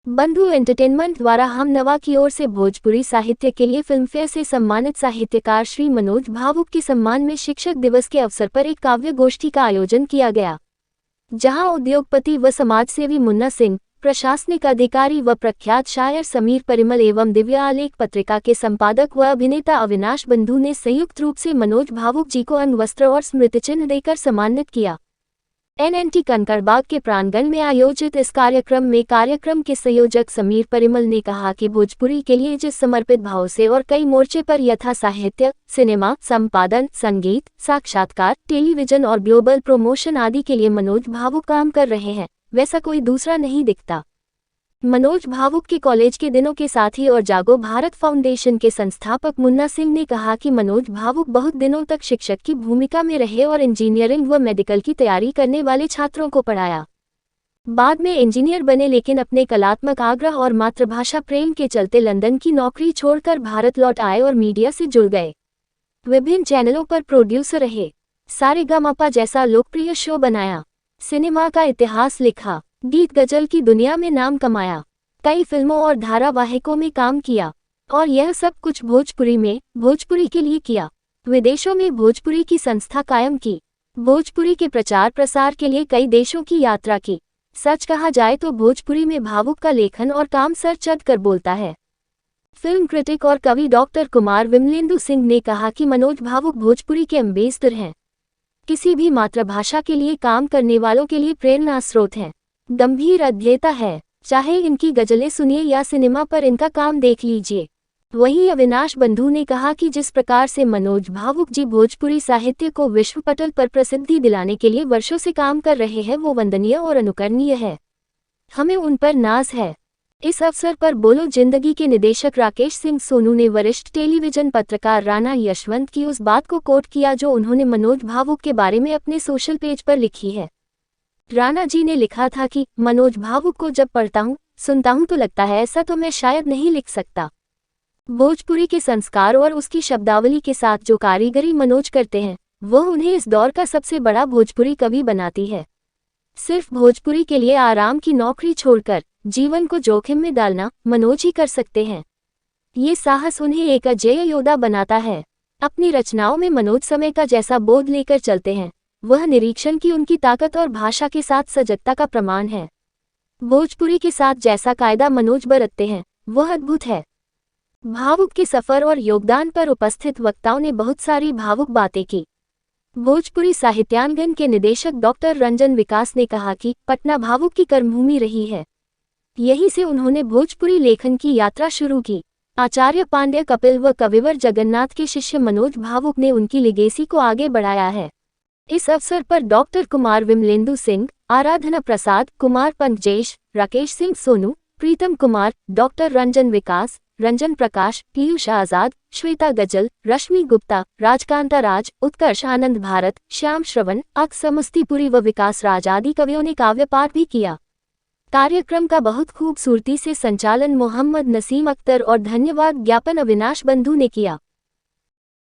बंधु एंटरटेनमेंट द्वारा हमनवा की ओर से भोजपुरी साहित्य के लिए फिल्मफेयर से सम्मानित साहित्यकार श्री मनोज भावुक के सम्मान में शिक्षक दिवस के अवसर पर एक काव्य गोष्ठी का आयोजन किया गया, जहां उद्योगपति व समाजसेवी मुन्ना सिंह, प्रशासनिक अधिकारी व प्रख्यात शायर समीर परिमल एवं दिव्य आलेख पत्रिका के संपादक व अभिनेता अविनाश बंधु ने संयुक्त रूप से मनोज भावुक जी को अन्न वस्त्र और स्मृतिचिन्ह देकर सम्मानित किया। एनएनटी कंकड़बाग के प्रांगण में आयोजित इस कार्यक्रम में कार्यक्रम के संयोजक समीर परिमल ने कहा कि भोजपुरी के लिए जिस समर्पित भाव से और कई मोर्चे पर यथा साहित्य, सिनेमा, संपादन, संगीत, साक्षात्कार, टेलीविजन और ग्लोबल प्रमोशन आदि के लिए मनोज भावुक काम कर रहे हैं, वैसा कोई दूसरा नहीं दिखता। मनोज भावुक के कॉलेज के दिनों के साथी और जागो भारत फाउंडेशन के संस्थापक मुन्ना सिंह ने कहा कि मनोज भावुक बहुत दिनों तक शिक्षक की भूमिका में रहे और इंजीनियरिंग व मेडिकल की तैयारी करने वाले छात्रों को पढ़ाया। बाद में इंजीनियर बने, लेकिन अपने कलात्मक आग्रह और मातृभाषा प्रेम के चलते लंदन की नौकरी छोड़कर भारत लौट आए और मीडिया से जुड़ गए। विभिन्न चैनलों पर प्रोड्यूसर रहे, सारेगामापा जैसा लोकप्रिय शो बनाया, सिनेमा का इतिहास लिखा, गीत गजल की दुनिया में नाम कमाया, कई फिल्मों और धारावाहिकों में काम किया और यह सब कुछ भोजपुरी में, भोजपुरी के लिए किया। विदेशों में भोजपुरी की संस्था कायम की, भोजपुरी के प्रचार प्रसार के लिए कई देशों की यात्रा की। सच कहा जाए तो भोजपुरी में भावुक का लेखन और काम सर चढ़ कर बोलता है। फिल्म क्रिटिक और कवि डॉक्टर कुमार विमलेंदु सिंह ने कहा कि मनोज भावुक भोजपुरी के एम्बेसडर हैं, किसी भी मातृभाषा के लिए काम करने वालों के लिए प्रेरणा स्रोत हैं, गंभीर अध्येता है, चाहे इनकी गजलें सुनिए या सिनेमा पर इनका काम देख लीजिए। वहीं अविनाश बंधु ने कहा कि जिस प्रकार से मनोज भावुक जी भोजपुरी साहित्य को विश्व पटल पर प्रसिद्धि दिलाने के लिए वर्षों से काम कर रहे हैं, वो वंदनीय और अनुकरणीय है। हमें उन पर नाज है। इस अवसर पर बोलो जिंदगी के निदेशक राकेश सिंह सोनू ने वरिष्ठ टेलीविजन पत्रकार राणा यशवंत की उस बात को कोट किया जो उन्होंने मनोज भावुक के बारे में अपने सोशल पेज पर लिखी है। राणा जी ने लिखा था कि मनोज भावुक को जब पढ़ता हूँ, सुनता हूँ तो लगता है ऐसा तो मैं शायद नहीं लिख सकता। भोजपुरी के संस्कार और उसकी शब्दावली के साथ जो कारीगरी मनोज करते हैं, वह उन्हें इस दौर का सबसे बड़ा भोजपुरी कवि बनाती है। सिर्फ भोजपुरी के लिए आराम की नौकरी छोड़कर जीवन को जोखिम में डालना मनोज ही कर सकते हैं। ये साहस उन्हें एक अजेय योद्धा बनाता है। अपनी रचनाओं में मनोज समय का जैसा बोध लेकर चलते हैं, वह निरीक्षण की उनकी ताकत और भाषा के साथ सजगता का प्रमाण है। भोजपुरी के साथ जैसा कायदा मनोज बरतते हैं, वह अद्भुत है। भावुक के सफर और योगदान पर उपस्थित वक्ताओं ने बहुत सारी भावुक बातें की। भोजपुरी साहित्यांगन के निदेशक डॉक्टर रंजन विकास ने कहा कि पटना भावुक की कर्मभूमि रही है, यहीं से उन्होंने भोजपुरी लेखन की यात्रा शुरू की। आचार्य पांड्य कपिल व कविवर जगन्नाथ के शिष्य मनोज भावुक ने उनकी लिगेसी को आगे बढ़ाया है। इस अवसर पर डॉक्टर कुमार विमलेंदु सिंह, आराधना प्रसाद, कुमार पंकजेश, राकेश सिंह सोनू, प्रीतम कुमार, डॉक्टर रंजन विकास, रंजन प्रकाश, पीयूष आजाद, श्वेता गजल, रश्मि गुप्ता, राजकांता राज, उत्कर्ष आनंद भारत, श्याम श्रवण, अक समस्तीपुरी व विकास राज आदि कवियों ने काव्य पाठ भी किया। कार्यक्रम का बहुत खूबसूरती से संचालन मोहम्मद नसीम अख्तर और धन्यवाद ज्ञापन अविनाश बंधु ने किया।